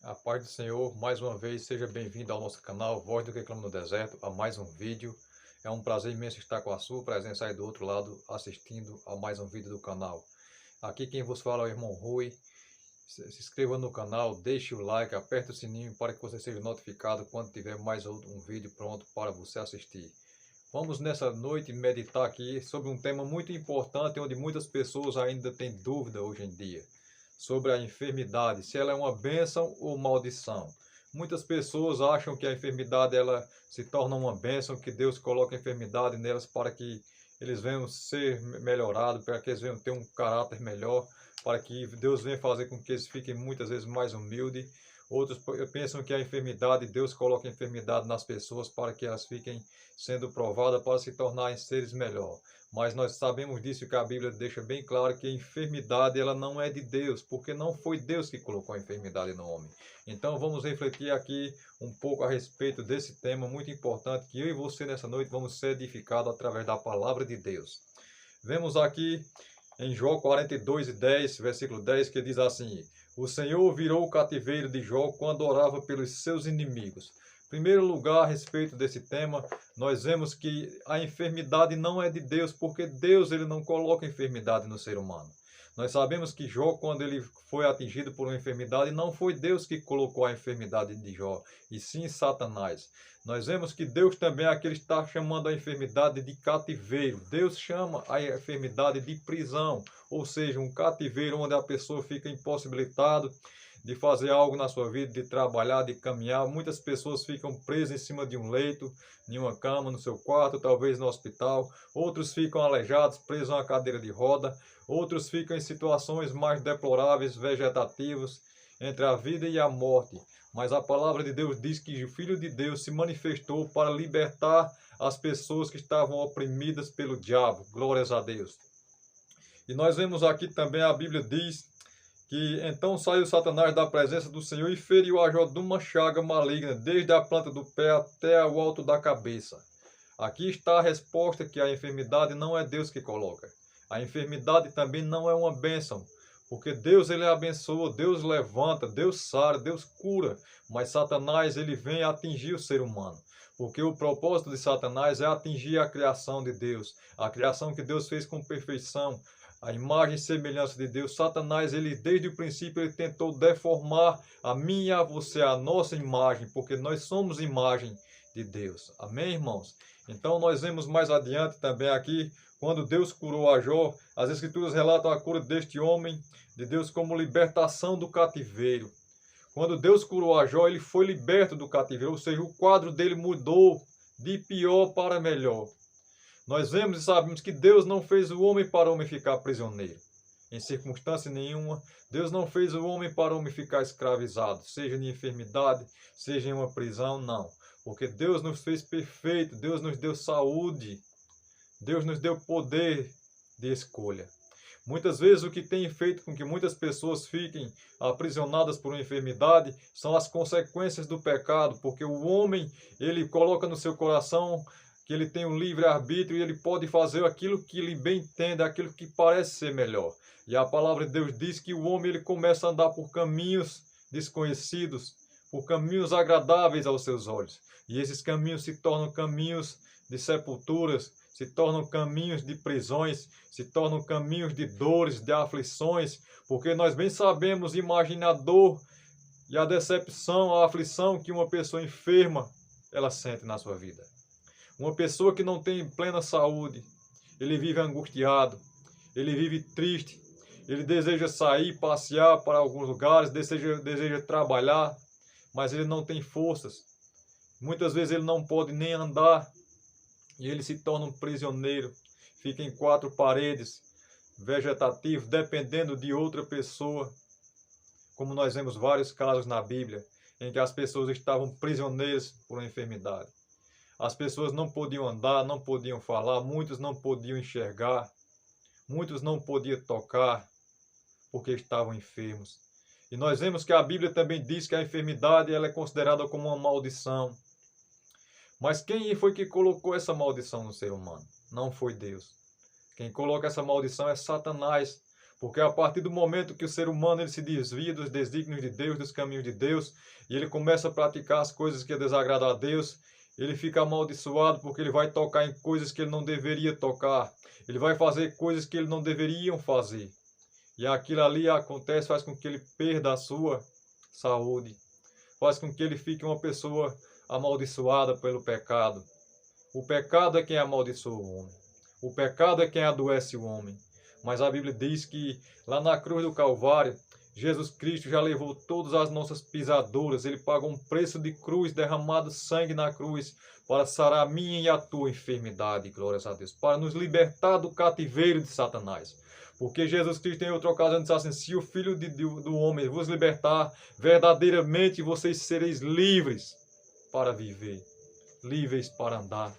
A paz do Senhor, mais uma vez, seja bem-vindo ao nosso canal Voz do que Clama no Deserto, a mais um vídeo. É um prazer imenso estar com a sua presença aí do outro lado, assistindo a mais um vídeo do canal. Aqui quem vos fala é o irmão Rui. Se inscreva no canal, deixe o like, aperte o sininho para que você seja notificado quando tiver mais um vídeo pronto para você assistir. Vamos nessa noite meditar aqui sobre um tema muito importante, onde muitas pessoas ainda têm dúvida hoje em dia, sobre a enfermidade, se ela é uma bênção ou maldição. Muitas pessoas acham que a enfermidade ela se torna uma bênção, que Deus coloca a enfermidade nelas para que eles venham ser melhorados, para que eles venham ter um caráter melhor, para que Deus venha fazer com que eles fiquem muitas vezes mais humildes. Outros pensam que a enfermidade, Deus coloca a enfermidade nas pessoas para que elas fiquem sendo provadas para se tornarem seres melhor. Mas nós sabemos disso, que a Bíblia deixa bem claro que a enfermidade ela não é de Deus, porque não foi Deus que colocou a enfermidade no homem. Então vamos refletir aqui um pouco a respeito desse tema muito importante, que eu e você nessa noite vamos ser edificados através da palavra de Deus. Vemos aqui em Jó 42:10, versículo 10, que diz assim: O Senhor virou o cativeiro de Jó quando orava pelos seus inimigos. Em primeiro lugar, a respeito desse tema, nós vemos que a enfermidade não é de Deus, porque Deus ele não coloca enfermidade no ser humano. Nós sabemos que Jó, quando ele foi atingido por uma enfermidade, não foi Deus que colocou a enfermidade de Jó, e sim Satanás. Nós vemos que Deus também é aquele que está chamando a enfermidade de cativeiro. Deus chama a enfermidade de prisão, ou seja, um cativeiro onde a pessoa fica impossibilitada de fazer algo na sua vida, de trabalhar, de caminhar. Muitas pessoas ficam presas em cima de um leito, em uma cama, no seu quarto, talvez no hospital. Outros ficam aleijados, presos a uma cadeira de roda. Outros ficam em situações mais deploráveis, vegetativas, entre a vida e a morte. Mas a palavra de Deus diz que o Filho de Deus se manifestou para libertar as pessoas que estavam oprimidas pelo diabo. Glórias a Deus. E nós vemos aqui também, a Bíblia diz que então saiu Satanás da presença do Senhor e feriu a Jó de uma chaga maligna, desde a planta do pé até o alto da cabeça. Aqui está a resposta, que a enfermidade não é Deus que coloca. A enfermidade também não é uma bênção, porque Deus ele abençoa, Deus levanta, Deus sara, Deus cura, mas Satanás ele vem atingir o ser humano. Porque o propósito de Satanás é atingir a criação de Deus, a criação que Deus fez com perfeição, a imagem e semelhança de Deus. Satanás, ele desde o princípio, ele tentou deformar a mim e a você, a nossa imagem, porque nós somos imagem de Deus. Amém, irmãos? Então nós vemos mais adiante também aqui, quando Deus curou a Jó, as Escrituras relatam a cura deste homem de Deus como libertação do cativeiro. Quando Deus curou a Jó, ele foi liberto do cativeiro, ou seja, o quadro dele mudou de pior para melhor. Nós vemos e sabemos que Deus não fez o homem para o homem ficar prisioneiro. Em circunstância nenhuma, Deus não fez o homem para o homem ficar escravizado, seja em enfermidade, seja em uma prisão, não. Porque Deus nos fez perfeito, Deus nos deu saúde, Deus nos deu poder de escolha. Muitas vezes o que tem feito com que muitas pessoas fiquem aprisionadas por uma enfermidade são as consequências do pecado, porque o homem, ele coloca no seu coração que ele tem um livre-arbítrio e ele pode fazer aquilo que ele bem entende, aquilo que parece ser melhor. E a palavra de Deus diz que o homem ele começa a andar por caminhos desconhecidos, por caminhos agradáveis aos seus olhos. E esses caminhos se tornam caminhos de sepulturas, se tornam caminhos de prisões, se tornam caminhos de dores, de aflições, porque nós bem sabemos imaginar a dor e a decepção, a aflição que uma pessoa enferma, ela sente na sua vida. Uma pessoa que não tem plena saúde, ele vive angustiado, ele vive triste, ele deseja sair, passear para alguns lugares, deseja trabalhar, mas ele não tem forças. Muitas vezes ele não pode nem andar e ele se torna um prisioneiro, fica em quatro paredes, vegetativo, dependendo de outra pessoa. Como nós vemos vários casos na Bíblia, em que as pessoas estavam prisioneiras por uma enfermidade. As pessoas não podiam andar, não podiam falar, muitos não podiam enxergar, muitos não podiam tocar, porque estavam enfermos. E nós vemos que a Bíblia também diz que a enfermidade ela é considerada como uma maldição. Mas quem foi que colocou essa maldição no ser humano? Não foi Deus. Quem coloca essa maldição é Satanás, Porque a partir do momento que o ser humano ele se desvia dos desígnios de Deus, dos caminhos de Deus, e ele começa a praticar as coisas que desagradam a Deus, ele fica amaldiçoado porque ele vai tocar em coisas que ele não deveria tocar. Ele vai fazer coisas que ele não deveria fazer. E aquilo ali acontece, faz com que ele perda a sua saúde. Faz com que ele fique uma pessoa amaldiçoada pelo pecado. O pecado é quem amaldiçoa o homem. O pecado é quem adoece o homem. Mas a Bíblia diz que lá na cruz do Calvário, Jesus Cristo já levou todas as nossas pisaduras. Ele pagou um preço de cruz, derramado sangue na cruz, para sarar a minha e a tua enfermidade, glórias a Deus, para nos libertar do cativeiro de Satanás. Porque Jesus Cristo em outra ocasião disse assim, se o Filho do Homem vos libertar, verdadeiramente vocês sereis livres para viver, livres para andar,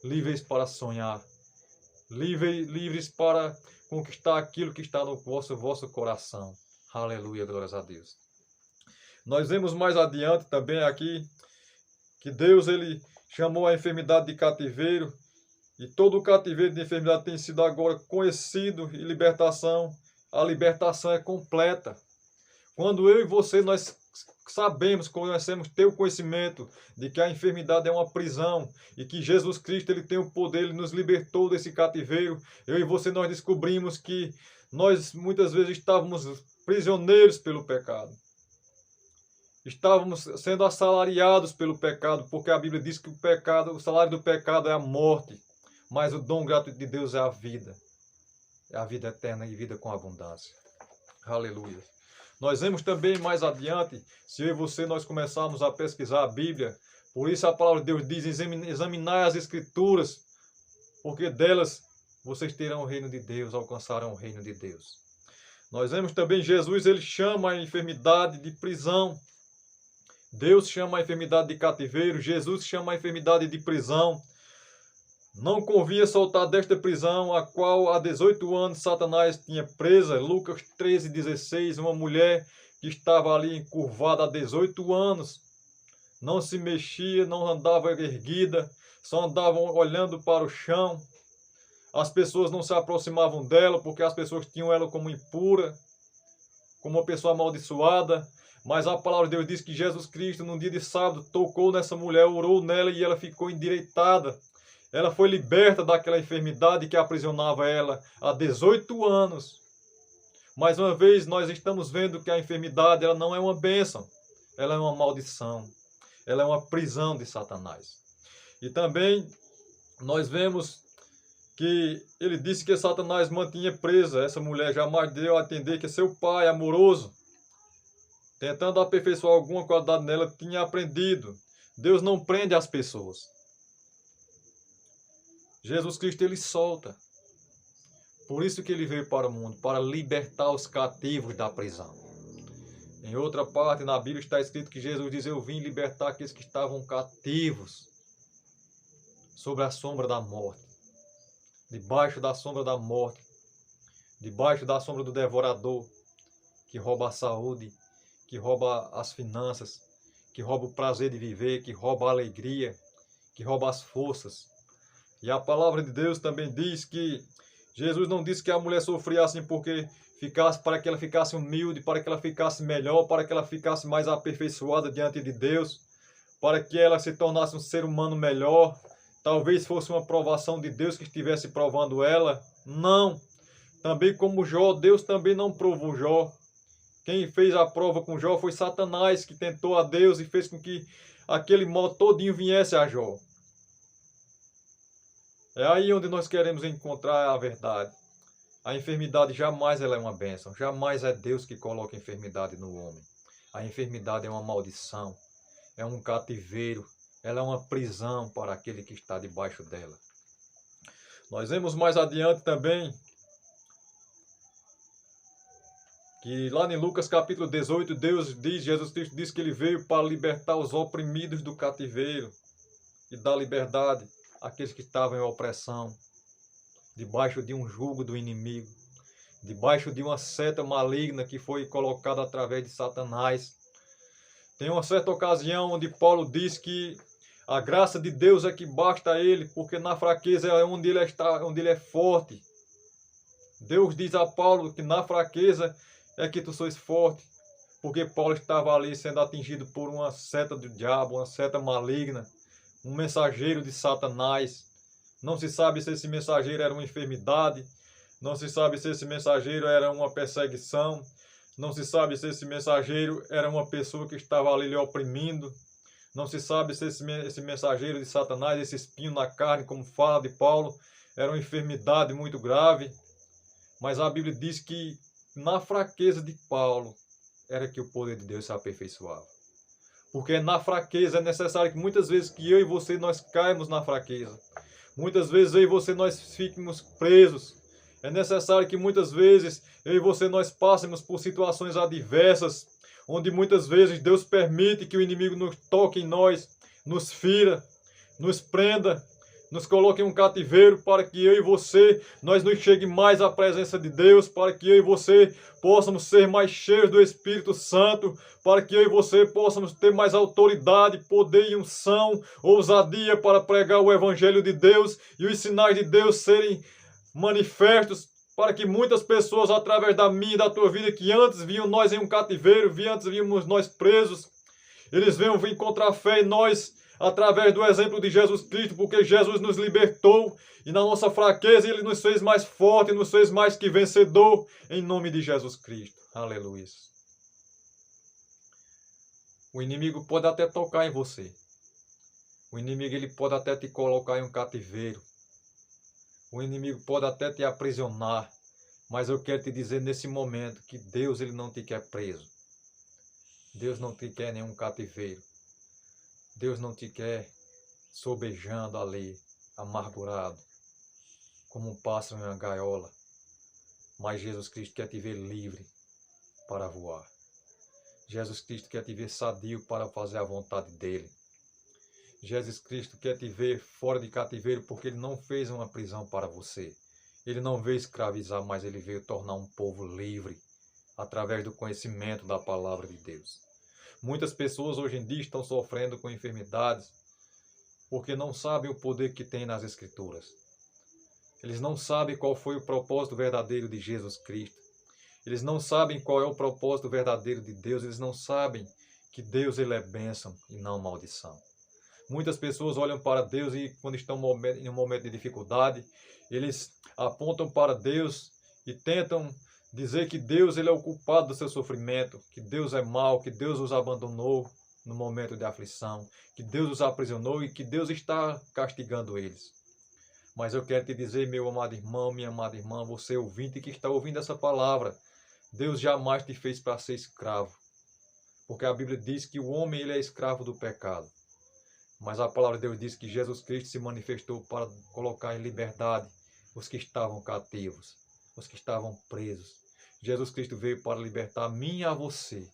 livres para sonhar, livres para conquistar aquilo que está no vosso coração. Aleluia, glórias a Deus. Nós vemos mais adiante também aqui que Deus ele chamou a enfermidade de cativeiro e todo o cativeiro de enfermidade tem sido agora conhecido e libertação. A libertação é completa. Quando eu e você nós sabemos, conhecemos, ter o conhecimento de que a enfermidade é uma prisão e que Jesus Cristo ele tem o poder, ele nos libertou desse cativeiro. Eu e você nós descobrimos que nós muitas vezes estávamos prisioneiros pelo pecado. Estávamos sendo assalariados pelo pecado, porque a Bíblia diz que o pecado, o salário do pecado é a morte, mas o dom gratuito de Deus é a vida eterna e vida com abundância. Aleluia. Nós vemos também mais adiante, se eu e você nós começarmos a pesquisar a Bíblia, por isso a palavra de Deus diz, examinai as Escrituras, porque delas vocês terão o reino de Deus, alcançarão o reino de Deus. Nós vemos também Jesus, ele chama a enfermidade de prisão. Deus chama a enfermidade de cativeiro, Jesus chama a enfermidade de prisão. Não convinha soltar desta prisão, a qual há 18 anos Satanás tinha presa. Lucas 13:16, uma mulher que estava ali encurvada há 18 anos. Não se mexia, não andava erguida, só andava olhando para o chão. As pessoas não se aproximavam dela, porque as pessoas tinham ela como impura, como uma pessoa amaldiçoada. Mas a palavra de Deus diz que Jesus Cristo, num dia de sábado, tocou nessa mulher, orou nela e ela ficou endireitada. Ela foi liberta daquela enfermidade que aprisionava ela há 18 anos. Mais uma vez, nós estamos vendo que a enfermidade ela não é uma bênção, ela é uma maldição, ela é uma prisão de Satanás. E também nós vemos que ele disse que Satanás mantinha presa essa mulher, jamais deu a entender que seu pai amoroso, tentando aperfeiçoar alguma qualidade nela, tinha aprendido. Deus não prende as pessoas. Jesus Cristo ele solta. Por isso que ele veio para o mundo, para libertar os cativos da prisão. Em outra parte na Bíblia está escrito que Jesus diz, eu vim libertar aqueles que estavam cativos sobre a sombra da morte, debaixo da sombra da morte, debaixo da sombra do devorador, que rouba a saúde, que rouba as finanças, que rouba o prazer de viver, que rouba a alegria, que rouba as forças. E a palavra de Deus também diz que Jesus não disse que a mulher sofria assim porque para que ela ficasse humilde, para que ela ficasse melhor, para que ela ficasse mais aperfeiçoada diante de Deus, para que ela se tornasse um ser humano melhor. Talvez fosse uma provação de Deus que estivesse provando ela. Não. Também como Jó, Deus também não provou Jó. Quem fez a prova com Jó foi Satanás, que tentou a Deus e fez com que aquele mal todinho viesse a Jó. É aí onde nós queremos encontrar a verdade. A enfermidade jamais ela é uma bênção. Jamais é Deus que coloca enfermidade no homem. A enfermidade é uma maldição. É um cativeiro. Ela é uma prisão para aquele que está debaixo dela. Nós vemos mais adiante também que lá em Lucas capítulo 18, Jesus Cristo diz que ele veio para libertar os oprimidos do cativeiro e dar liberdade àqueles que estavam em opressão, debaixo de um jugo do inimigo, debaixo de uma seta maligna que foi colocada através de Satanás. Tem uma certa ocasião onde Paulo diz que a graça de Deus é que basta a ele, porque na fraqueza é onde ele está, onde ele é forte. Deus diz a Paulo que na fraqueza é que tu sois forte, porque Paulo estava ali sendo atingido por uma seta do diabo, uma seta maligna, um mensageiro de Satanás. Não se sabe se esse mensageiro era uma enfermidade, não se sabe se esse mensageiro era uma perseguição, não se sabe se esse mensageiro era uma pessoa que estava ali lhe oprimindo, não se sabe se esse mensageiro de Satanás, esse espinho na carne, como fala de Paulo, era uma enfermidade muito grave. Mas a Bíblia diz que na fraqueza de Paulo era que o poder de Deus se aperfeiçoava. Porque na fraqueza é necessário que muitas vezes que eu e você nós caímos na fraqueza. Muitas vezes eu e você nós fiquemos presos. É necessário que muitas vezes eu e você nós passemos por situações adversas, onde muitas vezes Deus permite que o inimigo nos toque em nós, nos fira, nos prenda, nos coloque em um cativeiro para que eu e você, nós nos chegue mais à presença de Deus, para que eu e você possamos ser mais cheios do Espírito Santo, para que eu e você possamos ter mais autoridade, poder e unção, ousadia para pregar o Evangelho de Deus e os sinais de Deus serem manifestos, para que muitas pessoas, através da minha e da tua vida, que antes viam nós em um cativeiro, antes víamos nós presos, eles venham encontrar fé em nós, através do exemplo de Jesus Cristo, porque Jesus nos libertou e na nossa fraqueza Ele nos fez mais forte, nos fez mais que vencedor, em nome de Jesus Cristo. Aleluia. O inimigo pode até tocar em você. O inimigo ele pode até te colocar em um cativeiro. O inimigo pode até te aprisionar. Mas eu quero te dizer nesse momento que Deus ele não te quer preso. Deus não te quer em nenhum cativeiro. Deus não te quer sobejando ali, amargurado, como um pássaro em uma gaiola. Mas Jesus Cristo quer te ver livre para voar. Jesus Cristo quer te ver sadio para fazer a vontade dEle. Jesus Cristo quer te ver fora de cativeiro porque Ele não fez uma prisão para você. Ele não veio escravizar, mas Ele veio tornar um povo livre através do conhecimento da palavra de Deus. Muitas pessoas hoje em dia estão sofrendo com enfermidades porque não sabem o poder que tem nas Escrituras. Eles não sabem qual foi o propósito verdadeiro de Jesus Cristo. Eles não sabem qual é o propósito verdadeiro de Deus. Eles não sabem que Deus ele é bênção e não maldição. Muitas pessoas olham para Deus e quando estão em um momento de dificuldade, eles apontam para Deus e tentam dizer que Deus ele é o culpado do seu sofrimento, que Deus é mau, que Deus os abandonou no momento de aflição, que Deus os aprisionou e que Deus está castigando eles. Mas eu quero te dizer, meu amado irmão, minha amada irmã, você ouvinte que está ouvindo essa palavra, Deus jamais te fez para ser escravo, porque a Bíblia diz que o homem ele é escravo do pecado. Mas a palavra de Deus diz que Jesus Cristo se manifestou para colocar em liberdade os que estavam cativos, os que estavam presos. Jesus Cristo veio para libertar a mim e a você.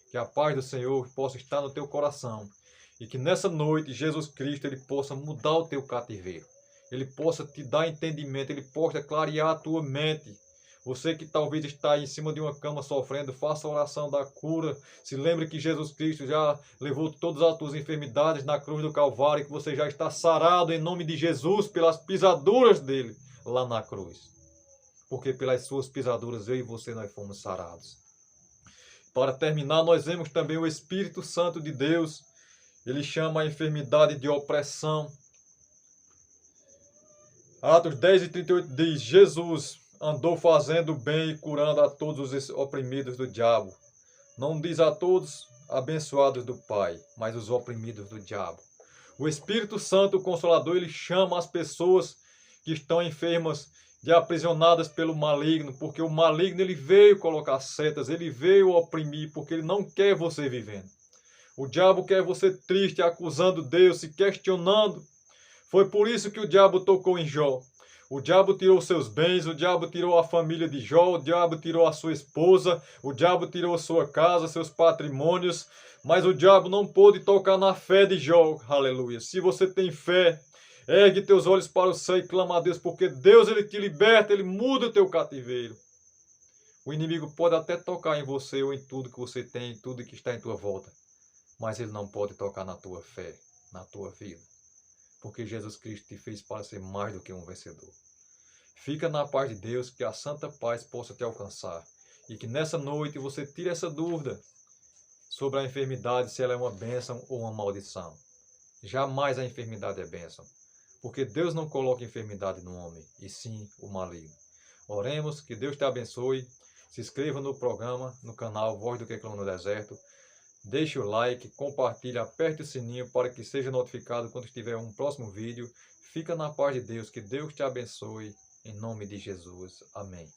Que a paz do Senhor possa estar no teu coração e que nessa noite Jesus Cristo ele possa mudar o teu cativeiro. Ele possa te dar entendimento, ele possa clarear a tua mente. Você que talvez está em cima de uma cama sofrendo, faça a oração da cura. Se lembre que Jesus Cristo já levou todas as tuas enfermidades na cruz do Calvário, que você já está sarado em nome de Jesus pelas pisaduras dele lá na cruz. Porque pelas suas pisaduras eu e você nós fomos sarados. Para terminar, nós vemos também o Espírito Santo de Deus. Ele chama a enfermidade de opressão. Atos 10:38 diz, Jesus andou fazendo bem e curando a todos os oprimidos do diabo. Não diz a todos abençoados do Pai, mas os oprimidos do diabo. O Espírito Santo, o Consolador, ele chama as pessoas que estão enfermas, de aprisionadas pelo maligno, porque o maligno ele veio colocar setas, ele veio oprimir, porque ele não quer você vivendo. O diabo quer você triste, acusando Deus, se questionando. Foi por isso que o diabo tocou em Jó. O diabo tirou seus bens, o diabo tirou a família de Jó, o diabo tirou a sua esposa, o diabo tirou sua casa, seus patrimônios, mas o diabo não pôde tocar na fé de Jó. Aleluia. Se você tem fé, ergue teus olhos para o céu e clama a Deus, porque Deus ele te liberta, ele muda o teu cativeiro. O inimigo pode até tocar em você ou em tudo que você tem, em tudo que está em tua volta, mas ele não pode tocar na tua fé, na tua vida. Porque Jesus Cristo te fez para ser mais do que um vencedor. Fica na paz de Deus, que a santa paz possa te alcançar. E que nessa noite você tire essa dúvida sobre a enfermidade, se ela é uma bênção ou uma maldição. Jamais a enfermidade é bênção, porque Deus não coloca enfermidade no homem, e sim o maligno. Oremos, que Deus te abençoe. Se inscreva no programa, no canal Voz do que Clama no Deserto. Deixe o like, compartilhe, aperte o sininho para que seja notificado quando tiver um próximo vídeo. Fica na paz de Deus, que Deus te abençoe, em nome de Jesus. Amém.